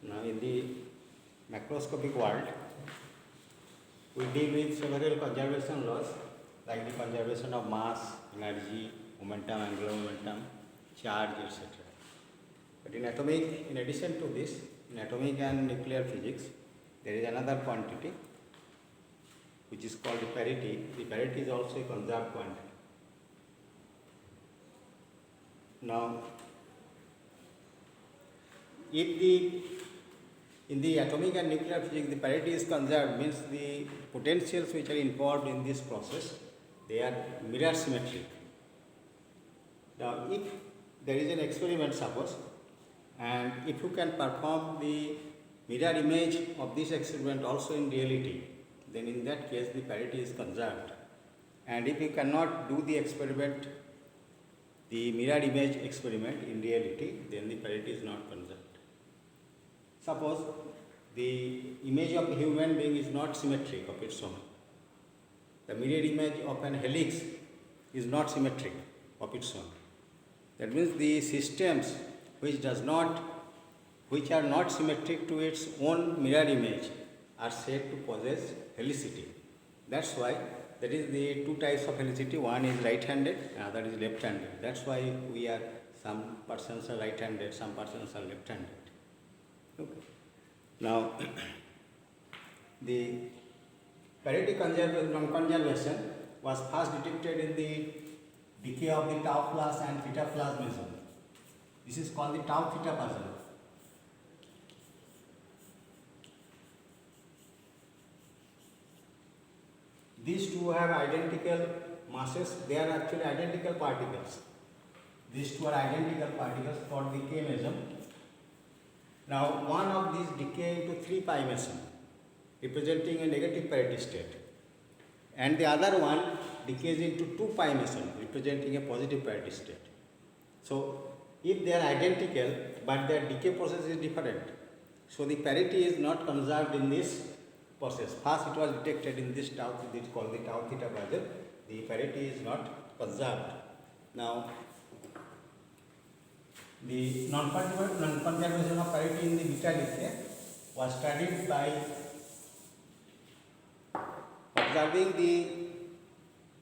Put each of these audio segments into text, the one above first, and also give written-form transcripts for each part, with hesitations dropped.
Now, in the macroscopic world, we deal with several conservation laws like the conservation of mass, energy, momentum, angular momentum, charge, etc. But in addition to this, in atomic and nuclear physics, there is another quantity which is called the parity. The parity is also a conserved quantity. Now, in the atomic and nuclear physics, the parity is conserved, means the potentials which are involved in this process, they are mirror symmetric. Now, if there is an experiment, suppose, and if you can perform the mirror image of this experiment also in reality, then in that case the parity is conserved. And if you cannot do the experiment, the mirror image experiment in reality, then the parity is not conserved. Suppose the image of a human being is not symmetric of its own. The mirror image of an helix is not symmetric of its own. That means the systems which are not symmetric to its own mirror image are said to possess helicity. That's why there is the two types of helicity. One is right-handed, another is left-handed. That's why some persons are right-handed, some persons are left-handed. Okay. Now, the parity non-conservation was first detected in the decay of the tau plus and theta plus meson. This is called the tau theta puzzle. These two have identical masses, they are actually identical particles. These two are identical particles for the K meson. Now, one of these decay into 3 pi meson, representing a negative parity state, and the other one decays into 2 pi meson, representing a positive parity state. So, if they are identical but their decay process is different, so the parity is not conserved in this process. First it was detected in this tau, this is called the tau theta puzzle. The parity is not conserved. Now, the non-conservation of parity in the beta decay was studied by observing the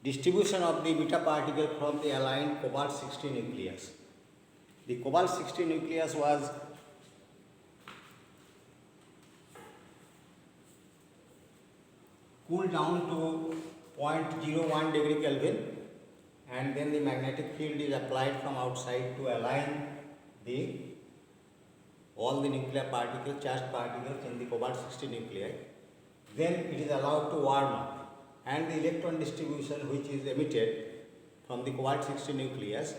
distribution of the beta particle from the aligned cobalt-60 nucleus. The cobalt-60 nucleus was cooled down to 0.01 degree Kelvin, and then the magnetic field is applied from outside to align all the nuclear particles, charged particles in the cobalt-60 nuclei. Then it is allowed to warm up, and the electron distribution which is emitted from the cobalt-60 nucleus,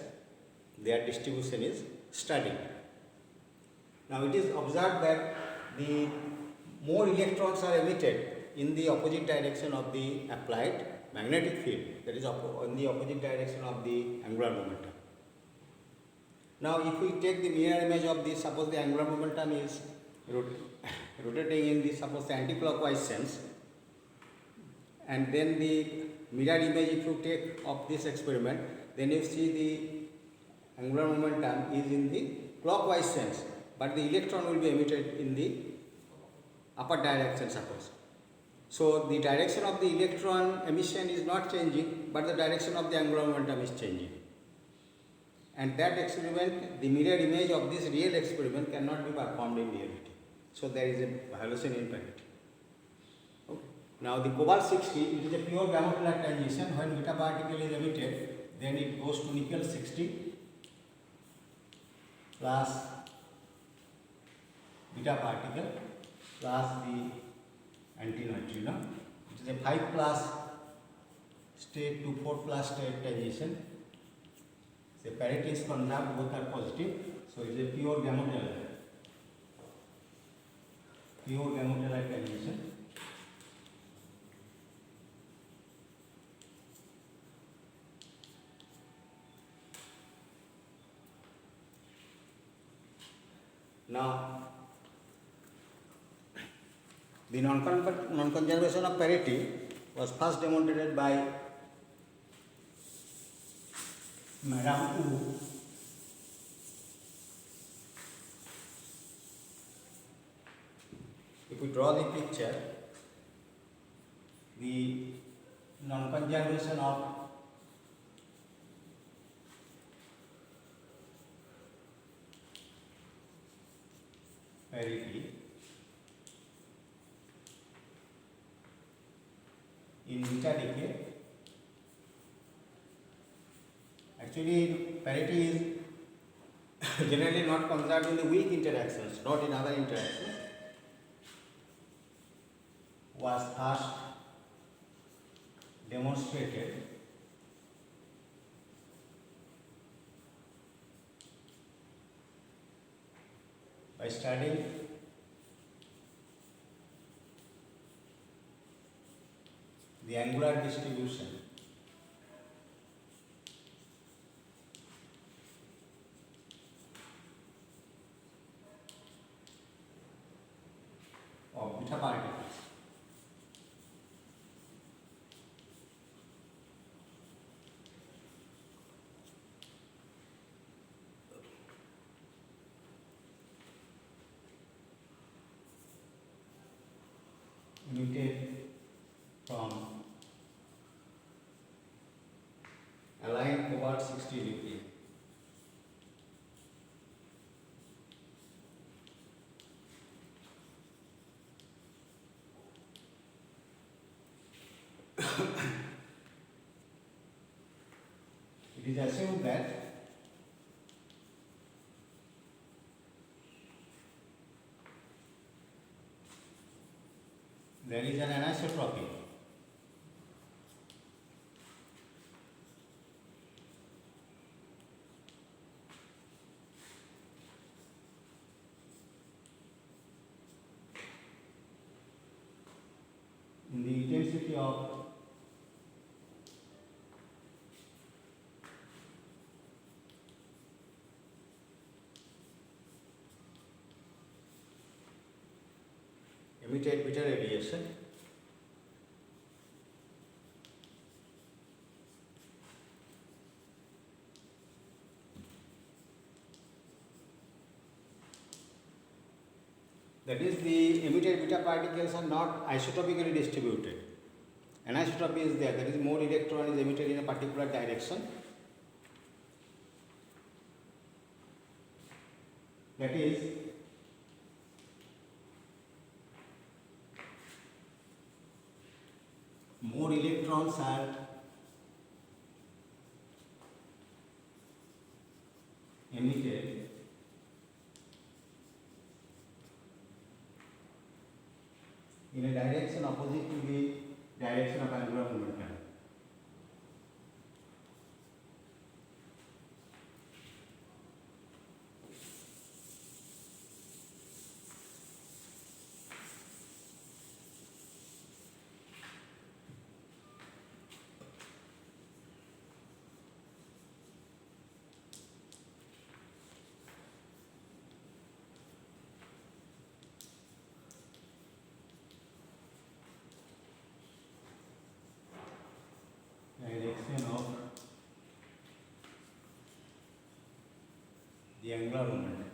their distribution is studied. Now, it is observed that the more electrons are emitted in the opposite direction of the applied magnetic field, that is in the opposite direction of the angular momentum. Now, if we take the mirror image of this, suppose the angular momentum is rotating in the anti-clockwise sense, and then the mirror image if you take of this experiment, then you see the angular momentum is in the clockwise sense, but the electron will be emitted in the upper direction, suppose. So, the direction of the electron emission is not changing, but the direction of the angular momentum is changing. And that experiment, the mirror image of this real experiment cannot be performed in reality. So, there is a violation in parity. Okay. Now, the cobalt-60, it is a pure gamotelar transition. When beta particle is emitted, then it goes to nickel-60 plus beta particle plus the antineutrino. It is a 5 plus state to 4 plus state transition. The parity is conserved, both are positive. So, it is a pure gamotelar transition. Now, the non-conservation of parity was first demonstrated by Madame Wu if we draw the picture, the non-conservation of parity in beta decay. Actually, parity is generally not conserved in the weak interactions, not in other interactions. Was first demonstrated by studying the angular distribution of beta particles. Emitted from a line about 60 degrees. It is assumed that there is an anisotropy in the intensity of emitted beta radiation that is, the emitted beta particles are not isotopically distributed. Anisotropy is there, that is, more electron is emitted in a particular direction. That is, more electrons are emitted in a direction opposite to the direction of angular momentum. Direction of the angular momentum.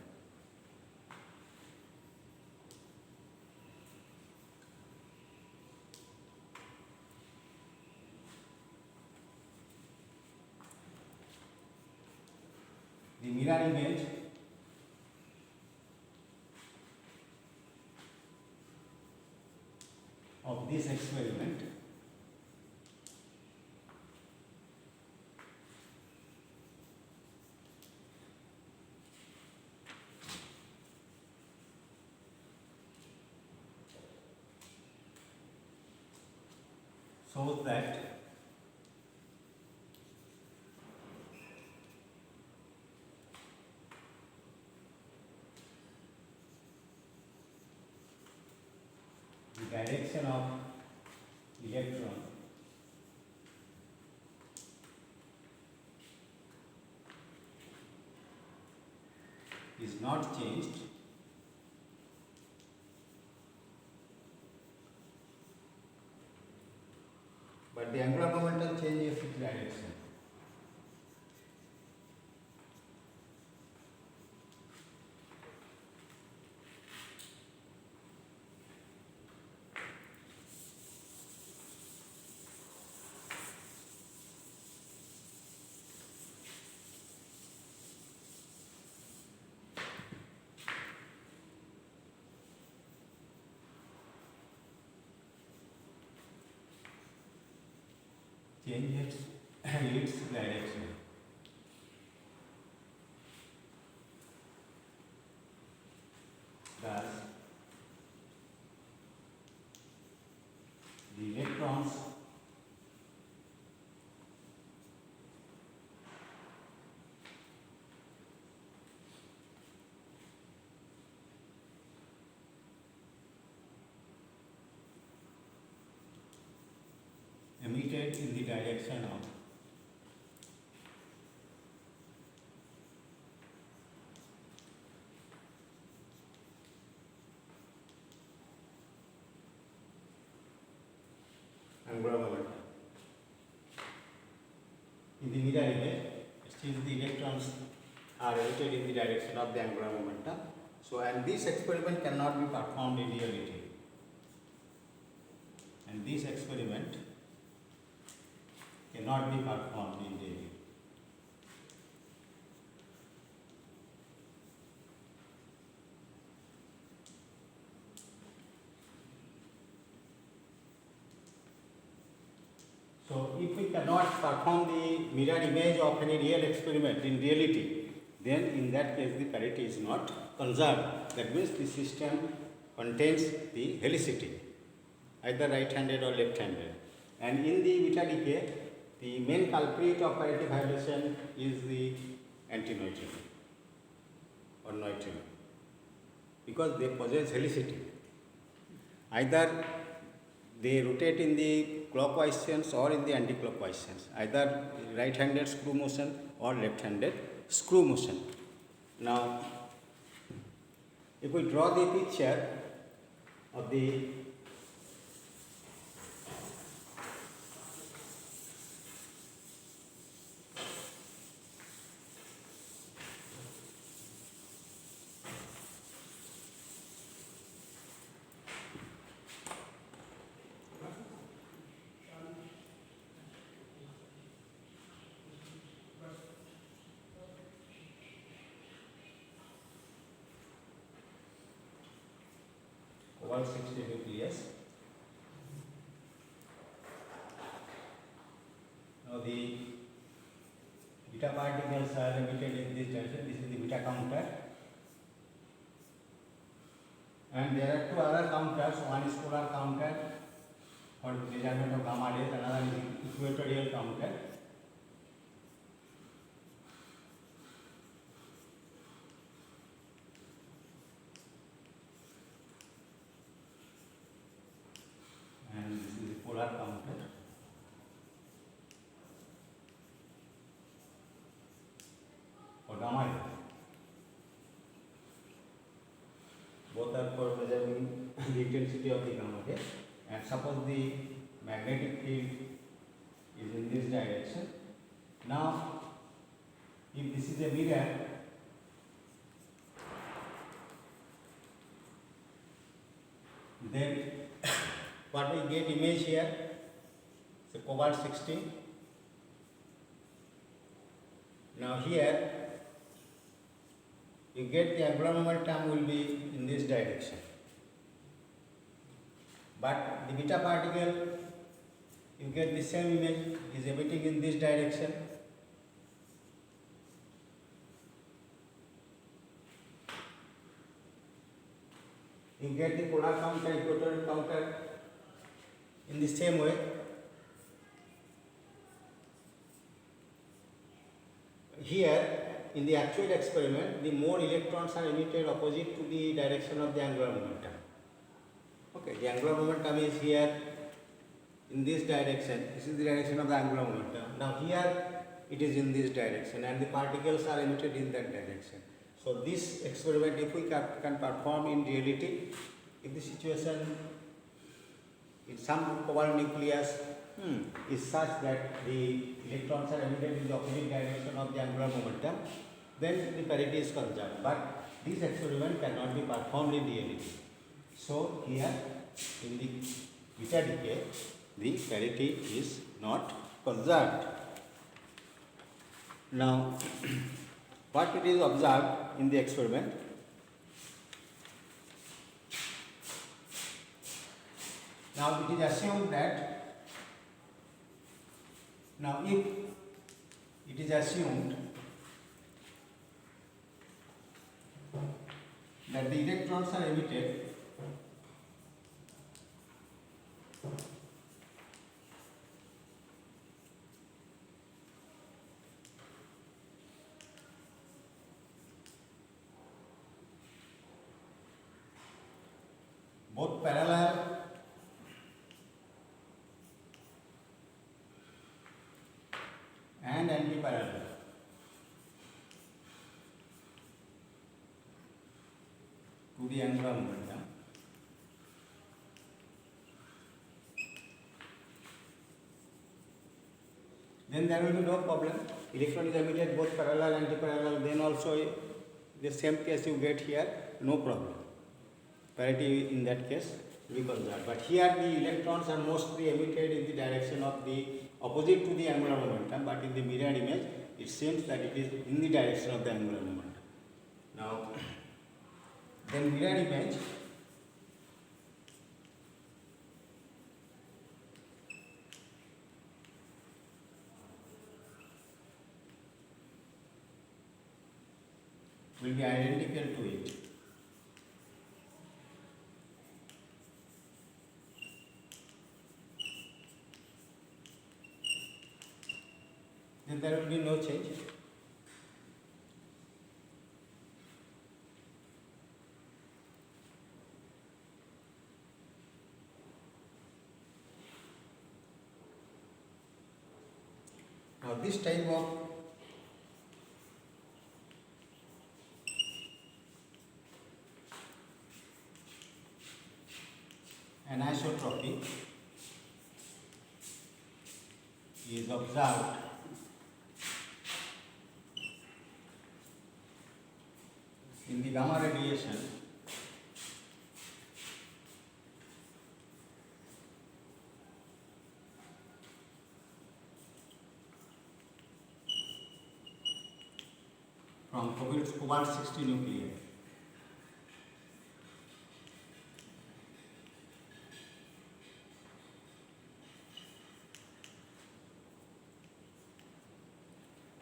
The mirror image of this experiment shows that the direction of electron is not changed but the angular momentum changes its direction. change its direction. Thus, the electrons emitted in the direction of angular momentum. In the mirror image, still the electrons are emitted in the direction of the angular momentum. So, and this experiment cannot be performed in reality. And this experiment cannot be performed in reality. So, if we cannot perform the mirror image of any real experiment in reality, then in that case the parity is not conserved. That means the system contains the helicity, either right-handed or left-handed. And in the beta decay, the main culprit of parity violation is the antineutrino or neutrino, because they possess helicity. Either they rotate in the clockwise sense or in the anti-clockwise sense, either right-handed screw motion or left-handed screw motion. Now, if we draw the picture of the cobalt 60 nucleus. Now the beta particles are emitted in this direction. This is the beta counter, and there are two other counters. One is polar counter for measurement of gamma rays, another is equatorial counter. And this is the polar counter. For gamma rays. Both are for measuring the intensity of the gamma ray. And suppose the magnetic field is in this direction. Now, if this is a mirror, then what we get image here, so cobalt 60. Now here you get the angular momentum will be in this direction, but the beta particle you get the same image is emitting in this direction. You get the polar counter, equatorial counter in the same way. Here, in the actual experiment, the more electrons are emitted opposite to the direction of the angular momentum. Okay, the angular momentum is here in this direction. This is the direction of the angular momentum. Now here it is in this direction, and the particles are emitted in that direction. So this experiment, if we can perform in reality, if the situation in some cobalt nucleus is such that the electrons are emitted in the opposite direction of the angular momentum, then the parity is conserved. But this experiment cannot be performed in reality. So here in the beta decay, the parity is not conserved. Now, what it is observed in the experiment? Now it is assumed that Now, if it is assumed that the electrons are emitted both parallel and anti-parallel. To the angular momentum. Then there will be no problem. Electron is emitted both parallel and anti-parallel. Then also the same case you get here, no problem. Parity in that case will be conserved. But here the electrons are mostly emitted in the direction of the opposite to the angular momentum. But in the mirror image, it seems that it is in the direction of the angular momentum. Now, then mirror image will be identical to it. Then there will be no change. Now this type of anisotropy is observed in the gamma radiation from cobalt-60 nuclei.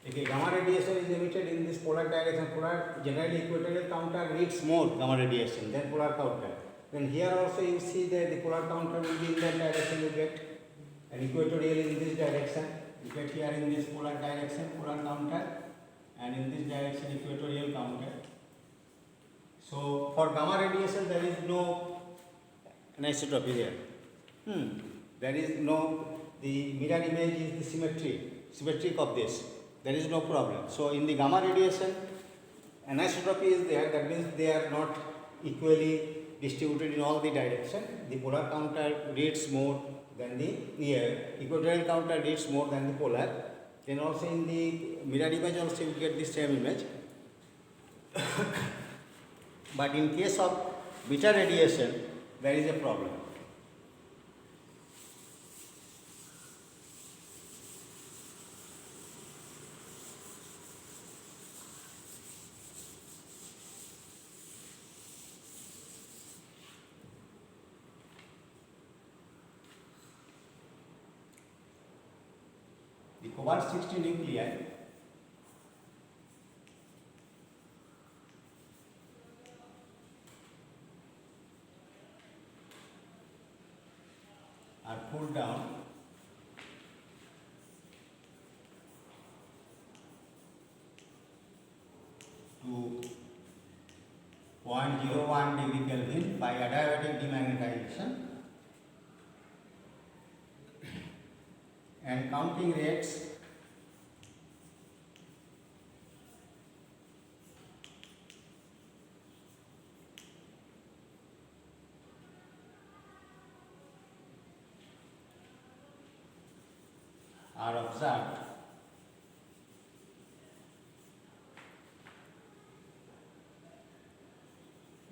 Okay, gamma radiation is emitted in this polar direction. Polar, generally equatorial counter reads more gamma radiation than polar counter. Then here also you see that the polar counter will be in that direction. You get an equatorial in this direction. You get here in this polar direction polar counter, and in this direction equatorial counter. So for gamma radiation there is no anisotropy here. There is no, the mirror image is the symmetric of this. There is no problem. So in the gamma radiation, anisotropy is there. That means they are not equally distributed in all the direction. The polar counter reads more than the equatorial counter reads more than the polar. Then also in the mirror image also you get the same image. But in case of beta radiation, there is a problem. The cobalt-60 nuclei are pulled down to 0.01 degree Kelvin by adiabatic demagnetization, and counting rates are observed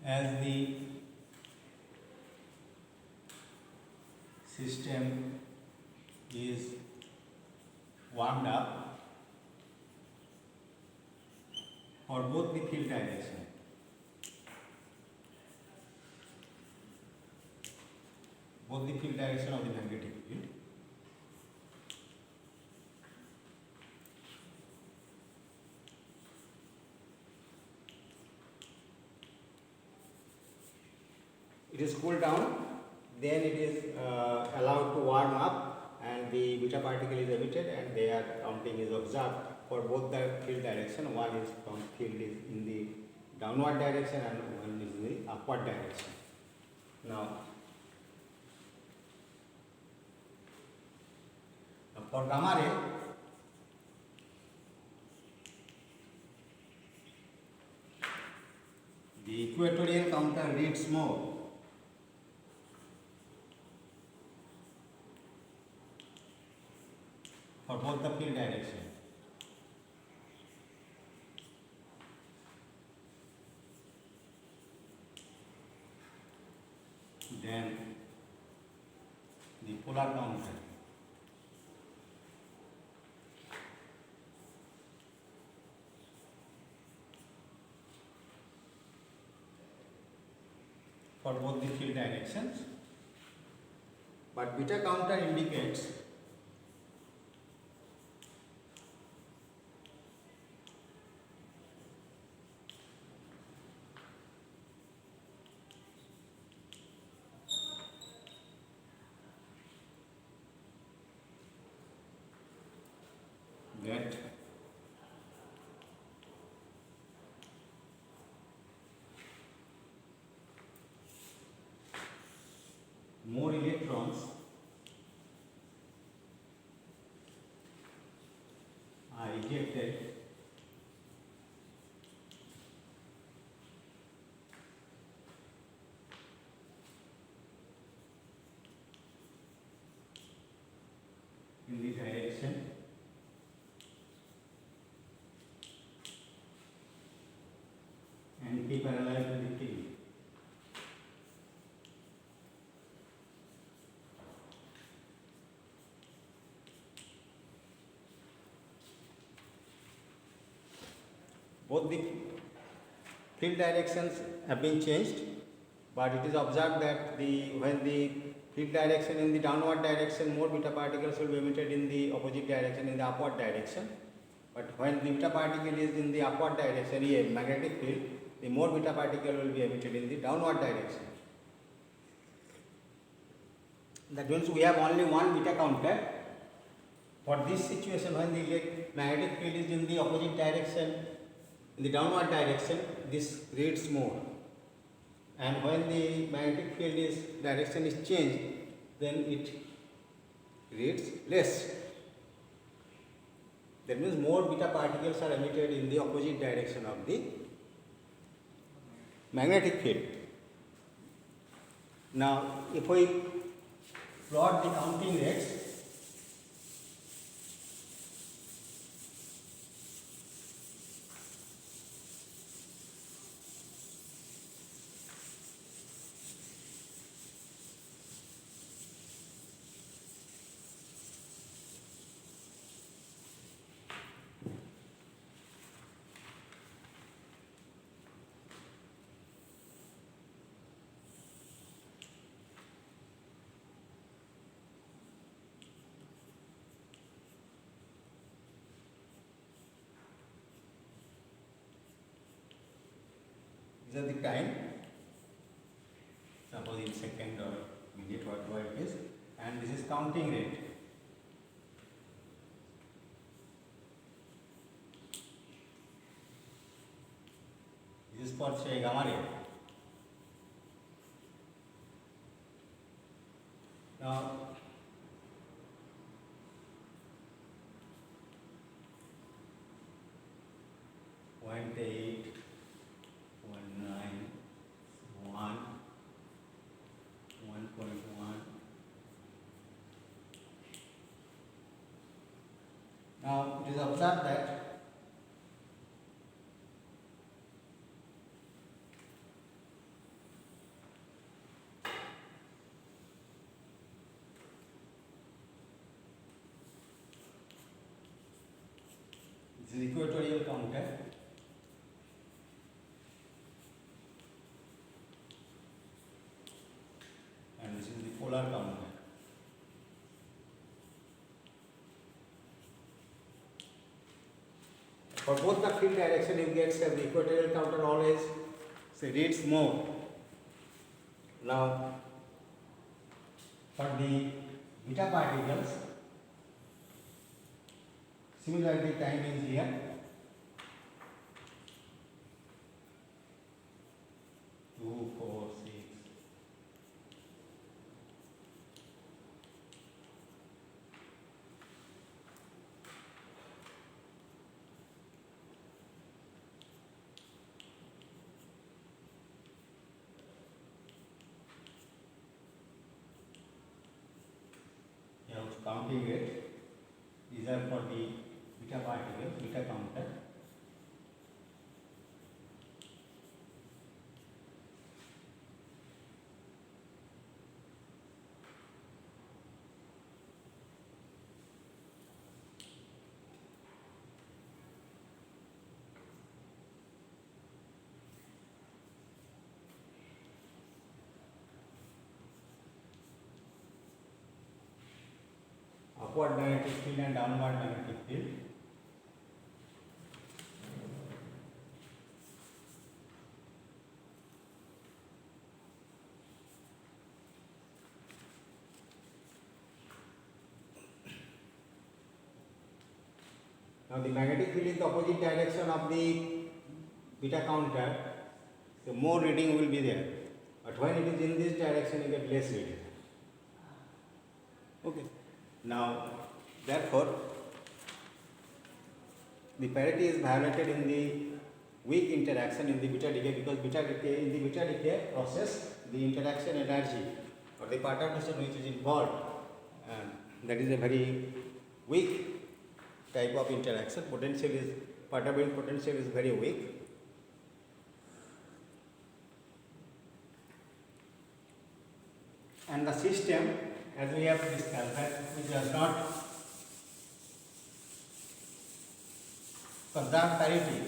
as the system is warmed up for both the field direction. Both the field direction of the magnetic field. it is cooled down, then it is allowed to warm up and the beta particle is emitted and their counting is observed for both the field direction. One is from field is in the downward direction and one is in the upward direction. Now for gamma ray, the equatorial counter reads more. For both the field direction. Then the polar counter. For both the field directions. But beta counter indicates that more electrons are ejected in the direction and keep parallel to the field. Both the field directions have been changed, but it is observed that when the field direction in the downward direction, more beta particles will be emitted in the opposite direction, in the upward direction. But when the beta particle is in the upward direction, a magnetic field, the more beta particle will be emitted in the downward direction. That means we have only one beta counter. For this situation, when the magnetic field is in the opposite direction, in the downward direction, this reads more. And when the magnetic field direction is changed, then it reads less. That means more beta particles are emitted in the opposite direction of the magnetic field. Now, if we plot the counting rates, these are the time, suppose in second or minute, whatever it is, and this is counting rate. This is for say gamma ray. Now, point 8, 1.9, 1, 1.1. Now, it is observed that this is equatorial counter. And this is the polar counter. For both the field direction, you get the equatorial counter always reads more. Now, for the beta particles, similarly time is here. Two, four, six. You have counting it. These are for the beta particles, beta counter. Upward magnetic field and downward magnetic field. Now the magnetic field is the opposite direction of the beta counter, so more reading will be there. But when it is in this direction, you get less reading. Okay. Now, therefore, the parity is violated in the weak interaction in the beta decay, because beta decay, in the beta decay process, the interaction energy or the perturbation which is involved, that is a very weak type of interaction. Potential is, perturbing potential is very weak. And the system, as we have discussed, that which does not conserve parity,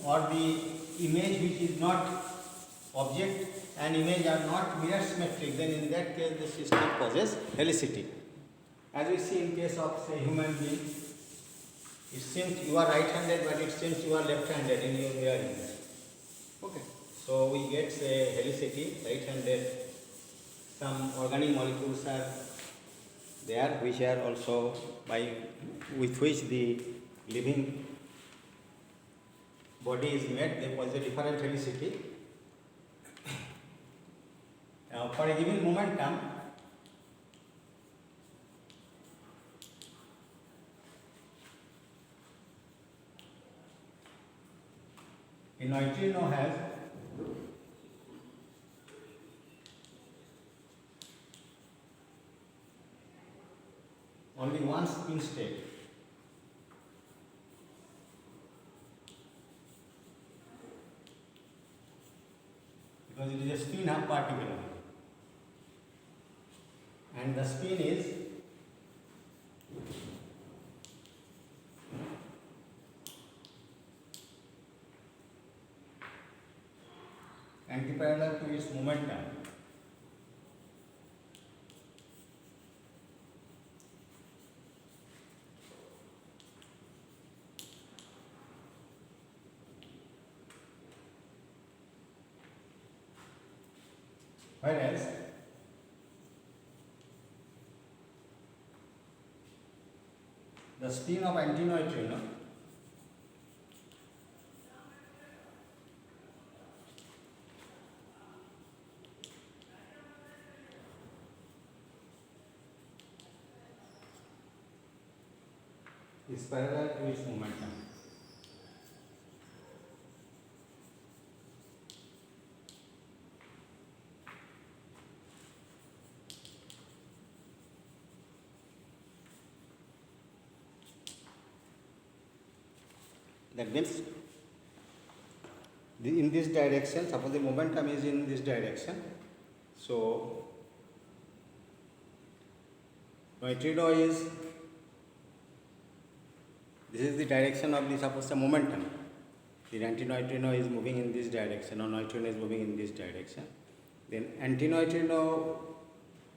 or the image which is not object and image are not mirror symmetric, then in that case the system causes helicity. As we see in case of, say, human being, it seems you are right-handed, but it seems you are left-handed in your mirror image. Okay, so we get, say, helicity, right-handed. Some organic molecules are there which are also with which the living body is made, they cause a different helicity. For a given momentum, a neutrino has only one spin state. Because it is a spin half particle only. And the spin is antiparallel to its momentum. Whereas the spin of antineutrino is parallel to its momentum. That means in this direction, suppose the momentum is in this direction, so neutrino is, this is the direction of the, suppose the momentum, the antineutrino is moving in this direction or neutrino is moving in this direction, then antineutrino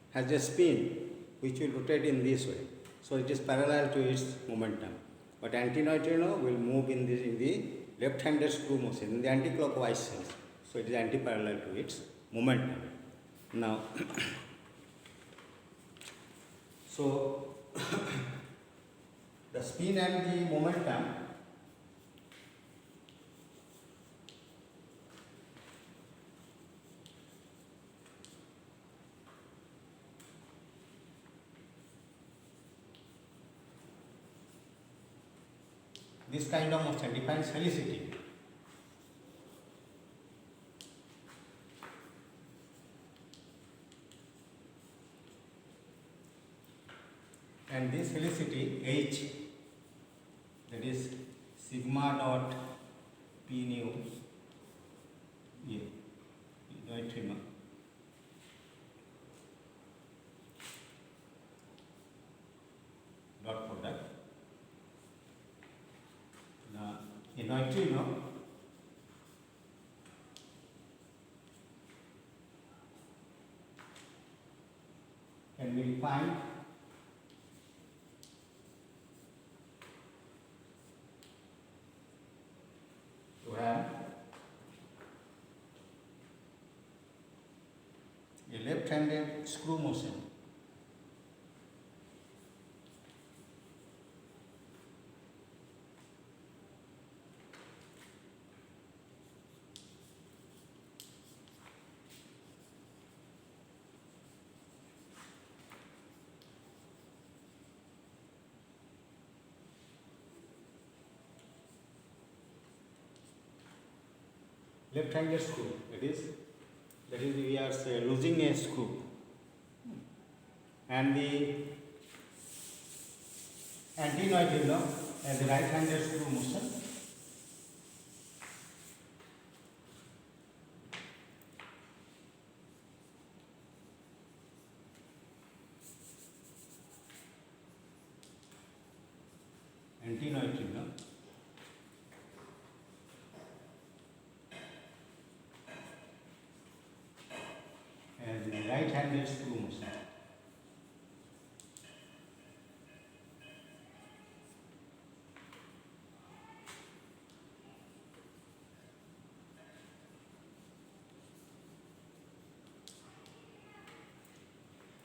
has a spin which will rotate in this way, so it is parallel to its momentum. But antineutrino will move in the left-handed screw motion, in the anti-clockwise sense. So it is anti-parallel to its momentum. Now, so the spin and the momentum this kind of motion defines helicity. And this helicity H, that is sigma dot P nu neutrino dot product. Now, a neutrino can be defined to have a left-handed screw motion. Left-handed screw, that is we are losing a screw, and the anti-neutrino as the right-handed screw motion. Anti-neutrino as the right-handed screw motion.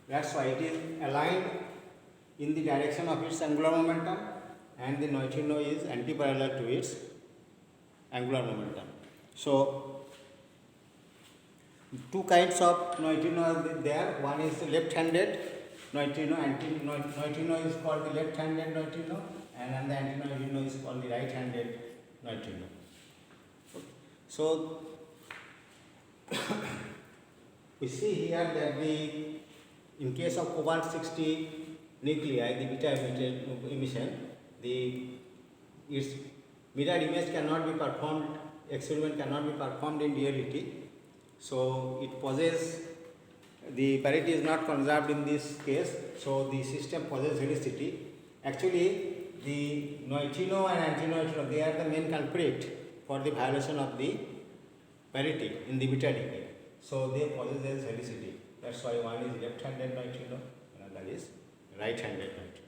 That's why it is aligned in the direction of its angular momentum, and the neutrino is anti-parallel to its angular momentum. So, two kinds of neutrino are there. One is left-handed neutrino. Neutrino is called the left-handed neutrino, and the anti-neutrino is called the right-handed neutrino. So, we see here that in case of cobalt-60 nuclei, the beta emission, its mirror image cannot be performed, experiment cannot be performed in reality. So it possesses, the parity is not conserved in this case, so the system possesses helicity. Actually, the neutrino and antineutrino, they are the main culprit for the violation of the parity in the beta decay. So they possess helicity. That's why one is left-handed neutrino, another is right-handed neutrino.